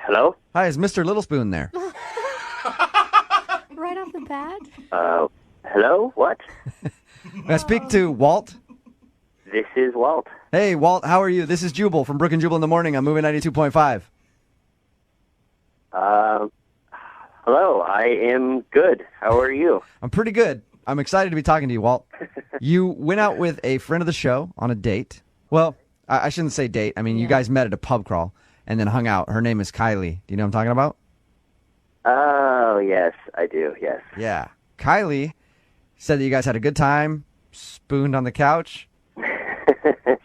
Hello? Hi, is Mr. Little Spoon there? Right off the bat? Hello? What? May I speak to Walt? This is Walt. Hey, Walt, how are you? This is Jubal from Brooke and Jubal in the morning. I'm moving 92.5. Hello, I am good. How are you? I'm pretty good. I'm excited to be talking to you, Walt. You went out with a friend of the show on a date. Well, I shouldn't say date. I mean, you guys met at a pub crawl and then hung out. Her name is Kylie. Do you know what I'm talking about? Oh, yes, I do, yes. Yeah. Kylie said that you guys had a good time, spooned on the couch.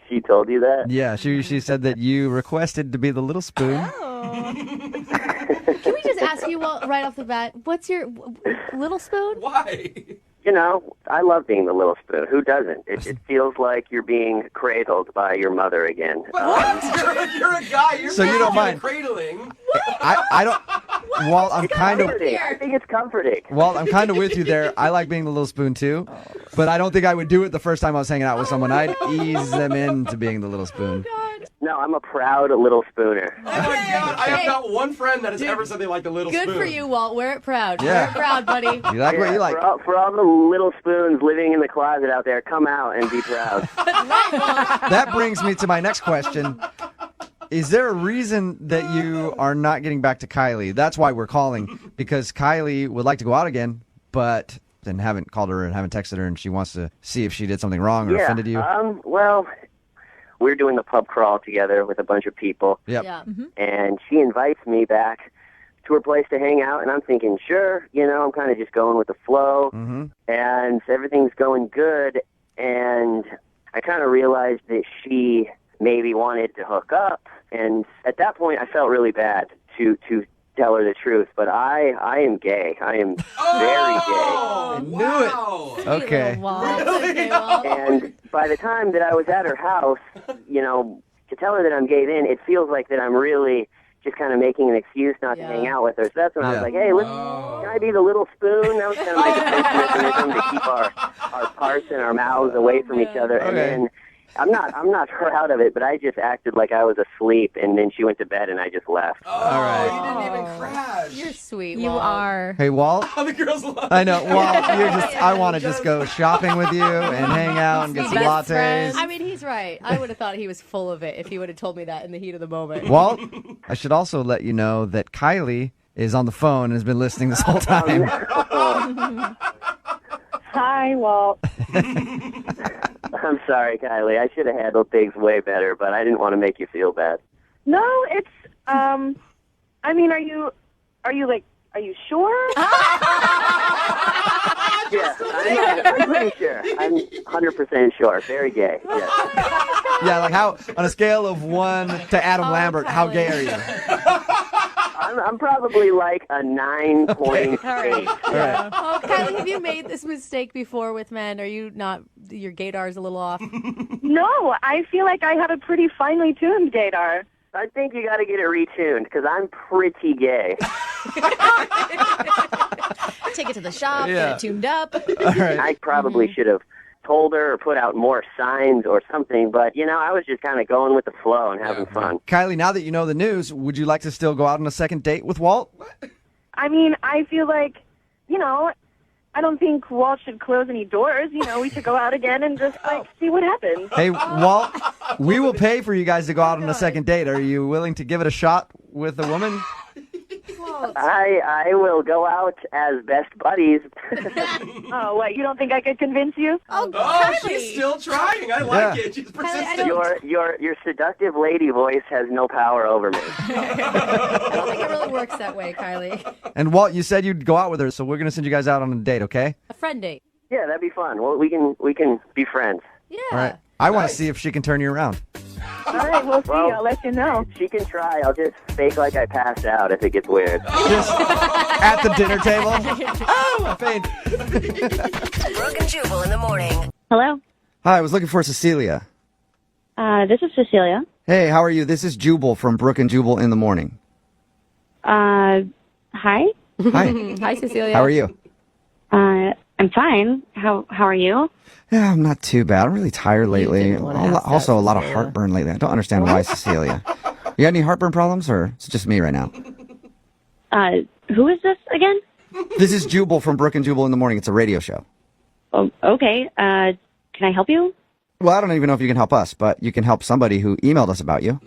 She told you that? Yeah, she said that you requested to be the little spoon. Oh. Can we just ask you right off the bat, what's your little spoon? Why? You know, I love being the little spoon. Who doesn't? It feels like you're being cradled by your mother again. What? You're a guy. You're So you don't mind cradling. I don't. Walt, I'm kind of. I think it's comforting. Walt, I'm kind of with you there. I like being the little spoon too, but I don't think I would do it the first time I was hanging out with someone. I'd ease them into being the little spoon. No, I'm a proud little spooner. Oh my God! I have not one friend that has ever said they like the little Good spoon. for you, Walt. Wear it proud. Yeah. Wear it proud, buddy. You like what you like. For all the little spoons living in the closet out there, come out and be proud. That brings me to my next question. Is there a reason that you are not getting back to Kylie? That's why we're calling, because Kylie would like to go out again, but then haven't called her and haven't texted her, and she wants to see if she did something wrong or offended you. Well, we're doing the pub crawl together with a bunch of people. Yep. Yeah. Mm-hmm. And she invites me back to her place to hang out, and I'm thinking, sure, I'm kind of just going with the flow, and everything's going good, and I kind of realized that she maybe wanted to hook up, and at that point I felt really bad to tell her the truth, but I am gay. I am very gay. I knew it. Okay. Okay, Walt. And by the time that I was at her house, to tell her that I'm gay then, it feels like that I'm really just kind of making an excuse not to hang out with her. So that's when I was like, hey, listen, can I be the little spoon? That was kind of like a defense mechanism to keep our parts and our mouths away from each other. And then I'm not her out of it, but I just acted like I was asleep, and then she went to bed, and I just left. All right. You didn't even crash. You're sweet, You Walt. are. Hey, Walt. Oh, the girls love I know, Walt. I want to just go shopping with you and hang out and get some Best lattes. friend. I mean, he's right. I would have thought he was full of it if he would have told me that in the heat of the moment. Walt, I should also let you know that Kylie is on the phone and has been listening this whole time. Hi, Walt. I'm sorry, Kylie. I should have handled things way better, but I didn't want to make you feel bad. No, it's I mean, are you sure? Yeah, I'm pretty sure. I'm 100% sure. Very gay. Yes. Yeah, like how, on a scale of 1 to Adam Lambert, how gay are you? I'm probably like a 9.8. All right. All right. Oh, Kylie, have you made this mistake before with men? Are you not, your gaydar's a little off? No, I feel like I have a pretty finely tuned gaydar. I think you got to get it retuned because I'm pretty gay. Take it to the shop, Yeah. get it tuned up. All right. I probably should have told her or put out more signs or something, but, I was just kind of going with the flow and having fun. Kylie, now that you know the news, would you like to still go out on a second date with Walt? I mean, I feel like, I don't think Walt should close any doors. We should go out again and just, see what happens. Hey, Walt, we will pay for you guys to go out on a second date. Are you willing to give it a shot with a woman? I will go out as best buddies. Oh, what, you don't think I could convince you? Oh, she's still trying. I like it. She's persistent. Your seductive lady voice has no power over me. I don't think it really works that way, Kylie. And Walt, you said you'd go out with her, so we're going to send you guys out on a date, okay? A friend date. Yeah, that'd be fun. Well, we can be friends. Yeah. All right. I want to see if she can turn you around. All right, we'll see. I'll let you know. She can try. I'll just fake like I passed out if it gets weird. Just at the dinner table. Oh, I fainted. Brooke and Jubal in the morning. Hello. Hi, I was looking for Cecilia. This is Cecilia. Hey, how are you? This is Jubal from Brooke and Jubal in the morning. Hi. Hi. Hi, Cecilia. How are you? I'm fine. How are you? Yeah, I'm not too bad. I'm really tired lately. didn't wanna ask that, Also, a lot of Cecilia. heartburn lately. I don't understand why, Cecilia. You got any heartburn problems, or is it just me right now? Who is this again? This is Jubal from Brooke and Jubal in the Morning. It's a radio show. Oh, okay. Can I help you? Well, I don't even know if you can help us, but you can help somebody who emailed us about you.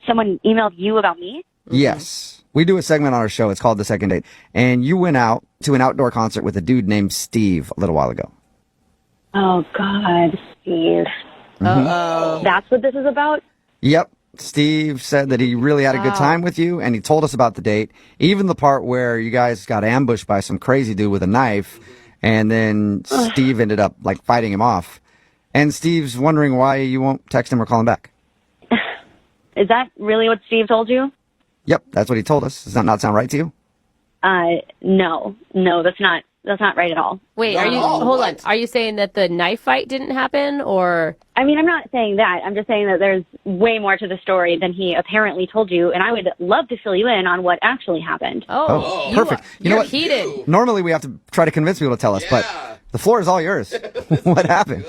Someone emailed you about me? Yes. We do a segment on our show. It's called The Second Date. And you went out to an outdoor concert with a dude named Steve a little while ago. Oh, God, Steve. Uh-oh. That's what this is about? Yep. Steve said that he really had a good time with you, and he told us about the date, even the part where you guys got ambushed by some crazy dude with a knife, and then Steve ended up, like, fighting him off. And Steve's wondering why you won't text him or call him back. Is that really what Steve told you? Yep, that's what he told us. Does that not sound right to you? No, that's not right at all. Wait, hold on. Are you saying that the knife fight didn't happen, or? I mean, I'm not saying that. I'm just saying that there's way more to the story than he apparently told you, and I would love to fill you in on what actually happened. Oh, perfect. You know what? Heated. Normally we have to try to convince people to tell us, but the floor is all yours. What happened?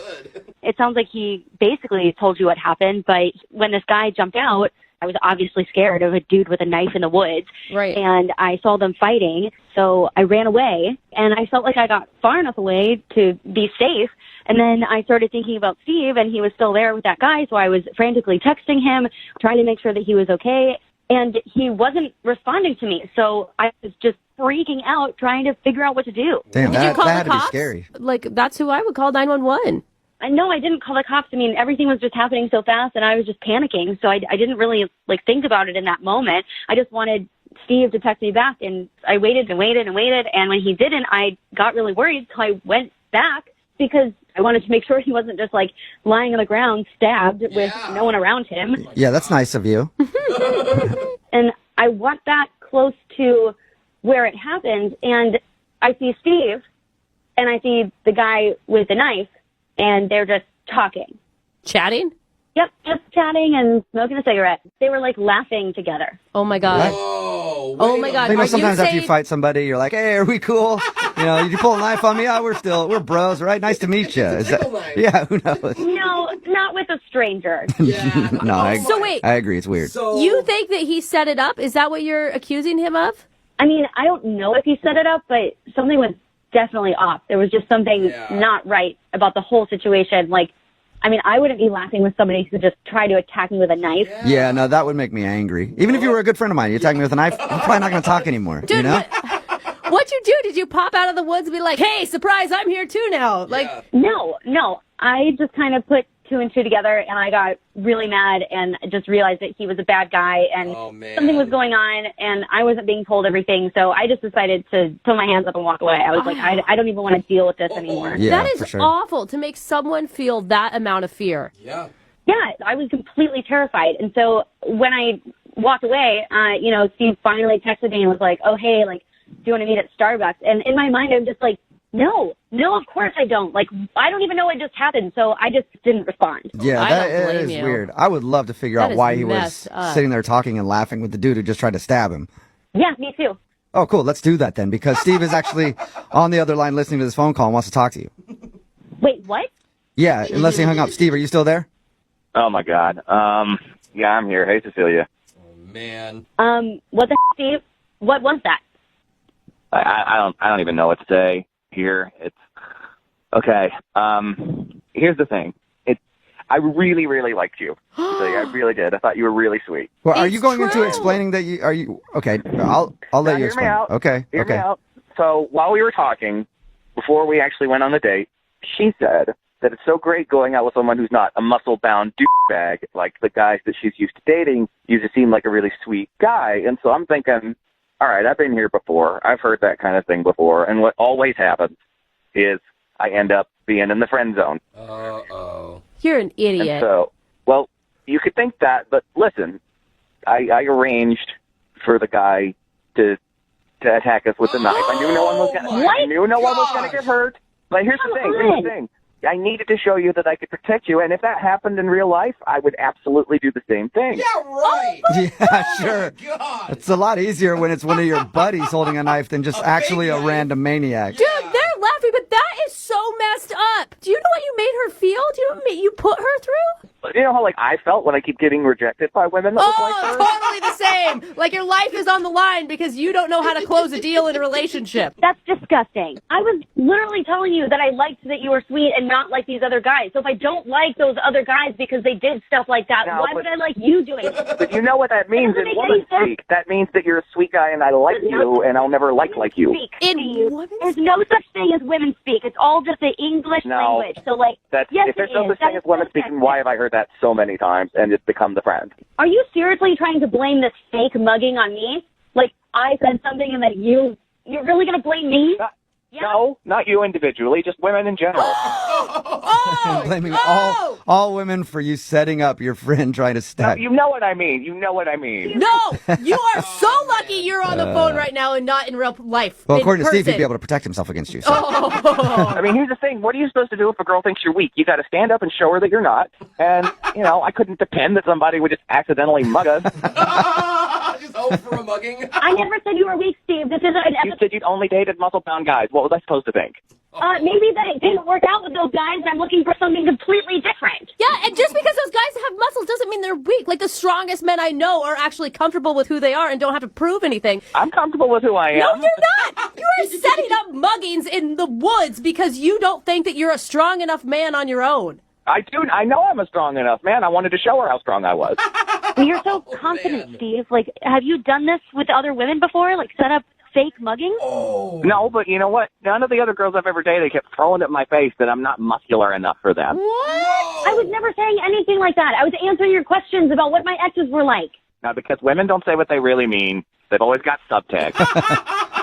It sounds like he basically told you what happened, but when this guy jumped out, I was obviously scared of a dude with a knife in the woods. Right. And I saw them fighting, so I ran away, and I felt like I got far enough away to be safe. And then I started thinking about Steve, and he was still there with that guy, so I was frantically texting him, trying to make sure that he was okay. And he wasn't responding to me, so I was just freaking out, trying to figure out what to do. Damn, Did you call that had the to be cops? scary. Like, that's who I would call 911. No, I didn't call the cops. I mean, everything was just happening so fast, and I was just panicking, so I didn't really, think about it in that moment. I just wanted Steve to text me back, and I waited and waited and waited, and when he didn't, I got really worried, so I went back because I wanted to make sure he wasn't just, lying on the ground, stabbed with no one around him. Yeah, that's nice of you. And I went back close to where it happened, and I see Steve, and I see the guy with the knife, and they're just talking. Chatting? Yep, just chatting and smoking a cigarette. They were, laughing together. Oh, my God. Oh, Oh, my God. You know, Are sometimes you after you saying- fight somebody, you're like, hey, are we cool? Did you pull a knife on me? Yeah, we're bros, right? Nice to meet you. Yeah, who knows? No, not with a stranger. No, So wait. I agree. It's weird. So You think that he set it up? Is that what you're accusing him of? I mean, I don't know if he set it up, but something was definitely off. There was just something not right about the whole situation. I wouldn't be laughing with somebody who just tried to attack me with a knife. Yeah, no, that would make me angry. Even if you were a good friend of mine, you attack me with a knife, I'm probably not going to talk anymore. Dude, you know? What'd you do? Did you pop out of the woods and be like, hey, surprise, I'm here too now? No. I just kind of put two and two together, and I got really mad and just realized that he was a bad guy, and something was going on, and I wasn't being told everything, so I just decided to throw my hands up and walk away. I was like, I don't even want to deal with this anymore. Yeah, that for is sure. awful to make someone feel that amount of fear. Yeah. Yeah, I was completely terrified. And so when I walked away, Steve finally texted me and was like, oh, hey, do you want to meet at Starbucks? And in my mind, I'm just like, no, of course I don't. I don't even know what just happened, so I just didn't respond. Yeah, I that don't blame is you. weird. I would love to figure That out is why he was messed up. sitting there talking and laughing with the dude who just tried to stab him. Yeah, me too. Oh, cool. Let's do that then, because Steve is actually on the other line listening to this phone call and wants to talk to you. Wait, what? Yeah, unless he hung up. Steve, are you still there? Oh my God. Yeah, I'm here. Hey, Cecilia. Oh, man. What the heck, Steve? What was that? I don't even know what to say here. It's okay. Here's the thing. I really, really liked you. Cecilia, I really did. I thought you were really sweet. Well, are It's you going into true. explaining that you are you? Okay, I'll let Now, you hear explain. me out. Okay, Hear okay. me out. So while we were talking, before we actually went on the date, she said that it's so great going out with someone who's not a muscle-bound douchebag like the guys that she's used to dating. You just seem like a really sweet guy. And so I'm thinking, all right, I've been here before. I've heard that kind of thing before. And what always happens is I end up being in the friend zone. Uh-oh. You're an And idiot. so, well, you could think that, but listen, I arranged for the guy to attack us with a knife. I knew no one was going to. I knew no one was going to get hurt. But here's the thing. I needed to show you that I could protect you, and if that happened in real life, I would absolutely do the same thing. Yeah, right. Yeah, sure. God. It's a lot easier when it's one of your buddies holding a knife than just actually a knife. random maniac. Dude, they're laughing laughing, but that is so messed up. Do you know what you made her feel? Do you know what you put her through? You know how like I felt when I keep getting rejected by women that look like her? Totally the same. Like your life is on the line because you don't know how to close a deal in a relationship. That's disgusting. I was literally telling you that I liked that you were sweet and not like these other guys. So if I don't like those other guys because they did stuff like that, why would I like you doing it? But you know what that means in woman speak. That means that you're a sweet guy and I like you and I'll never like you. There's no such thing as women speak. It's all just the English language. So like, yes, if there's no such thing as women speaking, why have I heard that so many times and it's become the friend? Are you seriously trying to blame this fake mugging on me? Like, I said something and that you're really going to blame me? No, not you individually, just women in general. Blaming all women for you setting up your friend trying to stab. No, you know what I mean. You know what I mean. No, you are so lucky you're on the phone right now and not in real life. Well, according to Steve, he'd be able to protect himself against you. So. I mean, here's the thing. What are you supposed to do if a girl thinks you're weak? You got to stand up and show her that you're not. And, I couldn't depend that somebody would just accidentally mug us. Just hope for a mugging. I never said you were weak, Steve. This is an You said you'd only dated muscle-bound guys. What was I supposed to think? Maybe that it didn't work out with those guys and I'm looking for something completely different. Yeah, and just because those guys have muscles doesn't mean they're weak. Like the strongest men I know are actually comfortable with who they are and don't have to prove anything. I'm comfortable with who I am. No, you're not. You are setting up muggings in the woods because you don't think that you're a strong enough man on your own. I do. I know I'm a strong enough man. I wanted to show her how strong I was. You're so confident, Steve. Like, have you done this with other women before? Like, set up fake mugging? No, but you know what? None of the other girls I've ever dated kept throwing it in my face that I'm not muscular enough for them. What? I was never saying anything like that. I was answering your questions about what my exes were like. Now, because women don't say what they really mean, they've always got subtext.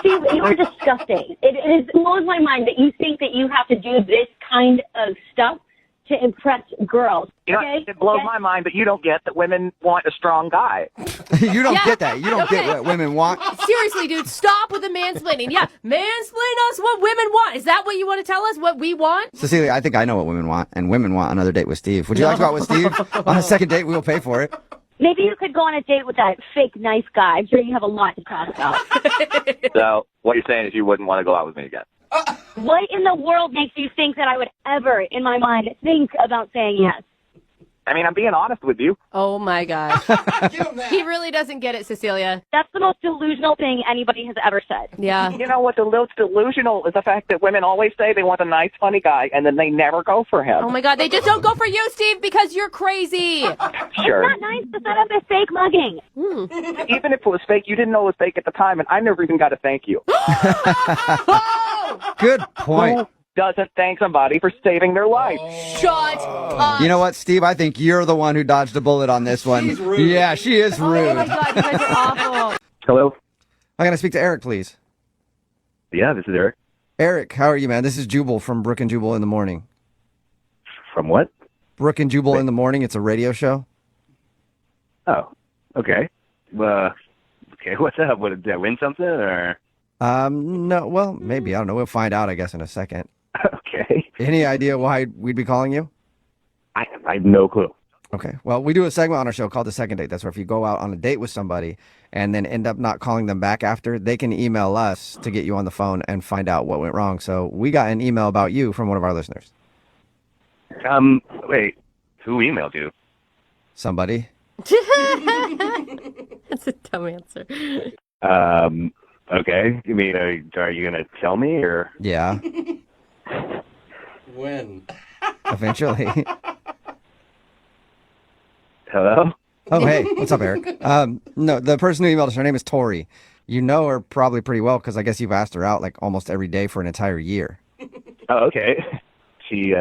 Steve, you're disgusting. It blows my mind that you think that you have to do this kind of stuff to impress girls. Okay? It blows my mind that you don't get that women want a strong guy. You don't get that. You don't get what women want. Seriously, dude, stop with the mansplaining. Yeah, mansplain us what women want. Is that what you want to tell us, what we want? Cecilia, I think I know what women want, and women want another date with Steve. Would you like to go out with Steve? On a second date, we will pay for it. Maybe you could go on a date with that fake nice guy. I'm sure you have a lot to talk about. So, what you're saying is you wouldn't want to go out with me again? What in the world makes you think that I would ever, in my mind, think about saying yes? I mean, I'm being honest with you. Oh, my gosh. He really doesn't get it, Cecilia. That's the most delusional thing anybody has ever said. Yeah. You know what's delusional is the fact that women always say they want a nice, funny guy, and then they never go for him. Oh, my God. They just don't go for you, Steve, because you're crazy. Sure. It's not nice to set up a fake mugging. Even if it was fake, you didn't know it was fake at the time, and I never even got to thank you. Good point. Who doesn't thank somebody for saving their life? Shut up. You know what, Steve? I think you're the one who dodged a bullet on this one. She's rude. Yeah, she is rude. Oh, my God. You guys are awful. Hello? I'm going to speak to Eric, please. Yeah, this is Eric. Eric, how are you, man? This is Jubal from Brooke and Jubal in the Morning. From what? Brooke and Jubal in the Morning. It's a radio show. Oh, okay. Okay, what's up? Did I win something, or? No, well, maybe. I don't know. We'll find out, I guess, in a second. Okay. Any idea why we'd be calling you? I have no clue. Okay. Well, we do a segment on our show called The Second Date. That's where if you go out on a date with somebody and then end up not calling them back after, they can email us to get you on the phone and find out what went wrong. So we got an email about you from one of our listeners. Wait. Who emailed you? Somebody. That's a dumb answer. Okay. You mean, are you going to tell me, or? Yeah. When? Eventually. Hello? Oh, hey. What's up, Eric? No, the person who emailed us, her name is Tori. You know her probably pretty well because I guess you've asked her out like almost every day for an entire year. Oh, okay. She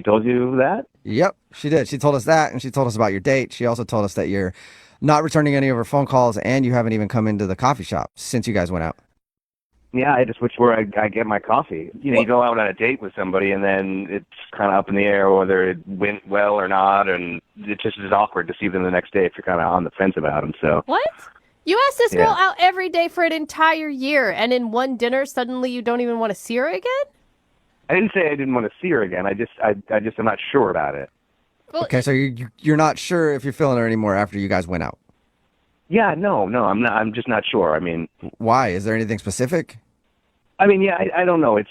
told you that? Yep, she did. She told us that, and she told us about your date. She also told us that you're not returning any of her phone calls, and you haven't even come into the coffee shop since you guys went out. Yeah, I just switch where I get my coffee. You go out on a date with somebody, and then it's kind of up in the air whether it went well or not, and it just is awkward to see them the next day if you're kind of on the fence about them. So What? You asked this girl out every day for an entire year, and in one dinner, suddenly you don't even want to see her again? I didn't say I didn't want to see her again. I'm not sure about it. Well, Okay, so you're not sure if you're feeling her anymore after you guys went out. Yeah, no, I'm not. I'm just not sure. I mean, Why? Is there anything specific? I mean, yeah, I don't know. It's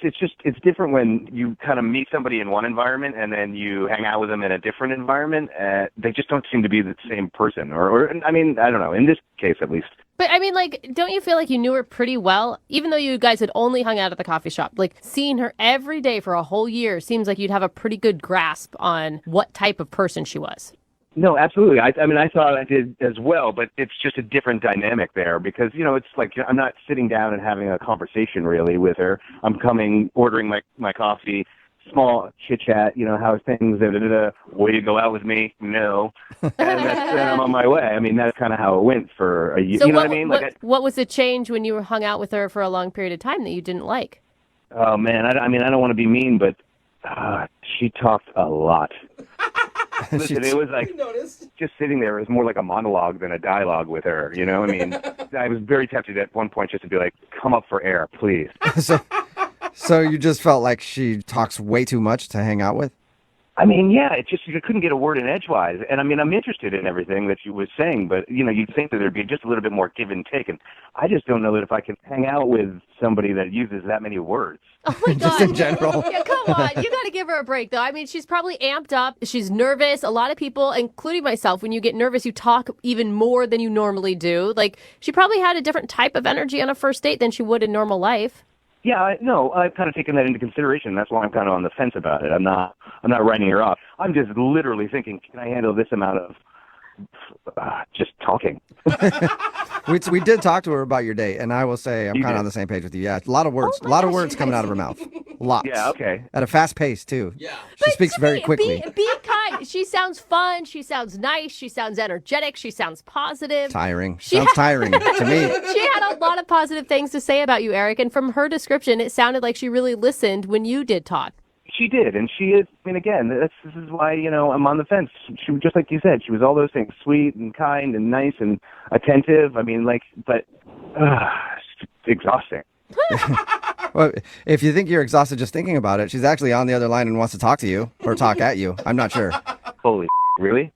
different when you kind of meet somebody in one environment and then you hang out with them in a different environment. They just don't seem to be the same person. Or I mean, I don't know. In this case, at least. But I mean, like, don't you feel like you knew her pretty well, even though you guys had only hung out at the coffee shop? Like, seeing her every day for a whole year seems like you'd have a pretty good grasp on what type of person she was. No, absolutely. I mean, I thought I did as well, but it's just a different dynamic there because, it's like I'm not sitting down and having a conversation really with her. I'm ordering my coffee, small chit-chat, how's things, way to go out with me? No. And then I'm on my way. I mean, that's kind of how it went for a year. So you know what I mean? What was the change when you hung out with her for a long period of time that you didn't like? Oh, man, I don't want to be mean, but she talked a lot. Listen, it was like just sitting there. It was more like a monologue than a dialogue with her. I mean, I was very tempted at one point just to be like, "Come up for air, please." So you just felt like she talks way too much to hang out with? I mean, yeah, it just you couldn't get a word in edgewise. And I mean, I'm interested in everything that she was saying, but you'd think that there'd be just a little bit more give and take. And I just don't know that if I can hang out with somebody that uses that many words. Oh my God. Just in general. Yeah, come on. You got to give her a break, though. I mean, she's probably amped up. She's nervous. A lot of people, including myself, when you get nervous, you talk even more than you normally do. Like, she probably had a different type of energy on a first date than she would in normal life. Yeah, I've kind of taken that into consideration. That's why I'm kind of on the fence about it. I'm not writing her off. I'm just literally thinking, can I handle this amount of just talking? We did talk to her about your date, and I will say I'm kind of on the same page with you. Yeah, a lot of words, coming out of her mouth. Lots. Yeah, okay. At a fast pace, too. Yeah. She speaks very quickly. Be kind. She sounds fun. She sounds nice. She sounds energetic. She sounds positive. Tiring. Sounds tiring to me. She had a lot of positive things to say about you, Eric, and from her description, it sounded like she really listened when you did talk. She did, and she is. I mean, again, this is why I'm on the fence. She was just like you said. She was all those things: sweet and kind and nice and attentive. I mean, but it's exhausting. Well, if you think you're exhausted just thinking about it, she's actually on the other line and wants to talk to you or talk at you. I'm not sure. Holy really?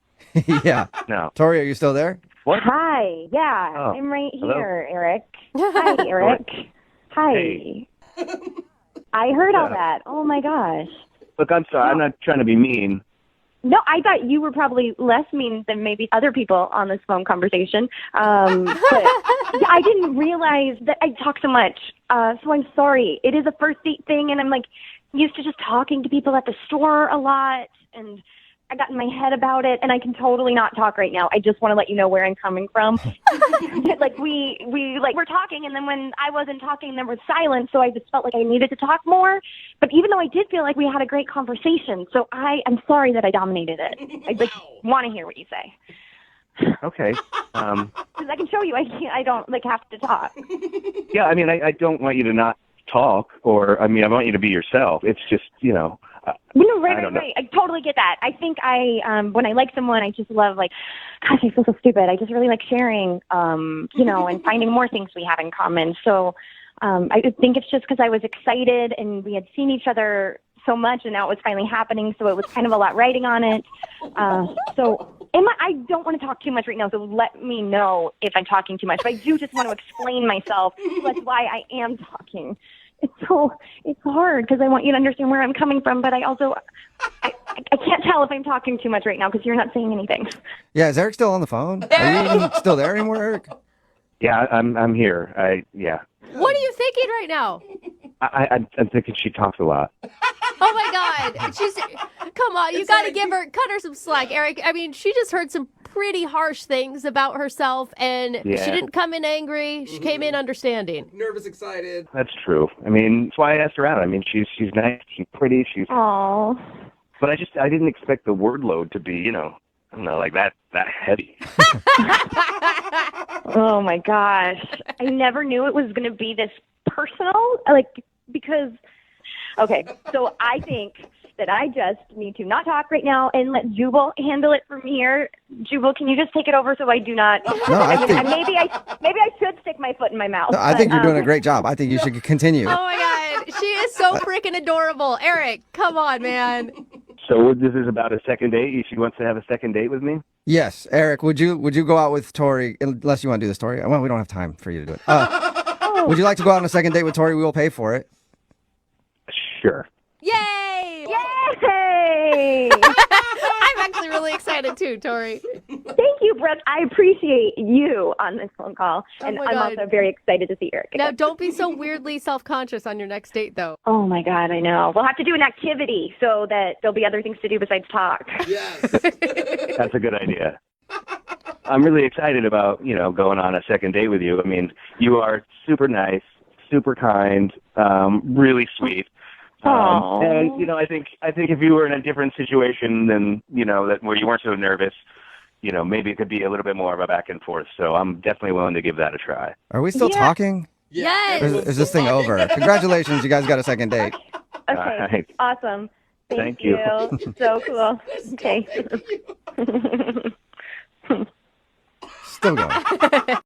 Yeah. No. Tori, are you still there? What? Hi. Yeah, Oh, I'm right hello? here, Eric. Hi, Eric. Hi. Hey. I heard all that. Oh my gosh. Look, I'm sorry. I'm not trying to be mean. No, I thought you were probably less mean than maybe other people on this phone conversation. But I didn't realize that I talk so much. So I'm sorry. It is a first date thing, and I'm like used to just talking to people at the store a lot, and I got in my head about it, and I can totally not talk right now. I just want to let you know where I'm coming from. Like we're talking, and then when I wasn't talking, there was silence, so I just felt like I needed to talk more. But even though I did feel like we had a great conversation, so I'm sorry that I dominated it. I want to hear what you say. Okay. Because I can show you, I don't have to talk. Yeah, I mean, I don't want you to not talk, or I want you to be yourself. It's just, No, right. I totally get that. I think when I like someone, I just love gosh, I feel so stupid. I just really like sharing, and finding more things we have in common. So I think it's just because I was excited and we had seen each other so much, and now it was finally happening. So it was kind of a lot riding on it. I don't want to talk too much right now, so let me know if I'm talking too much. But I do just want to explain myself. So that's why I am talking. It's hard because I want you to understand where I'm coming from, but I also I can't tell if I'm talking too much right now because you're not saying anything. Yeah, is Eric still on the phone? Are you even still there anymore, Eric? Yeah, I'm here. What are you thinking right now? I'm thinking she talks a lot. Oh my God. Come on, you got to cut her some slack, Eric. I mean, she just heard some pretty harsh things about herself, and she didn't come in angry. She came in understanding. Nervous, excited. That's true. I mean, that's why I asked her out. I mean, she's nice, she's pretty, Aww. But I didn't expect the word load to be, like that heavy. Oh my gosh. I never knew it was going to be this personal, because, okay, so I think that I just need to not talk right now and let Jubal handle it from here. Jubal, can you just take it over so I do not? No, maybe I should stick my foot in my mouth. No, I think you're doing a great job. I think you should continue. Oh my God, she is so freaking adorable. Eric, come on, man. So this is about a second date? She wants to have a second date with me? Yes, Eric, would you go out with Tori, unless you want to do the story? Well, we don't have time for you to do it. Would you like to go out on a second date with Tori? We will pay for it. Sure. Yay! Yay! I'm actually really excited too, Tori. Thank you, Brooke. I appreciate you on this phone call. And my I'm God. also very excited to see Eric again. Now, don't be so weirdly self-conscious on your next date, though. Oh, my God, I know. We'll have to do an activity so that there'll be other things to do besides talk. Yes. That's a good idea. I'm really excited about, going on a second date with you. I mean, you are super nice, super kind, really sweet. And I think if you were in a different situation than that where you weren't so nervous, maybe it could be a little bit more of a back and forth. So I'm definitely willing to give that a try. Are we still talking? Yes. Or is this thing over? Congratulations, you guys got a second date. Okay, Right. awesome. Thank you. So cool. Okay. Still going.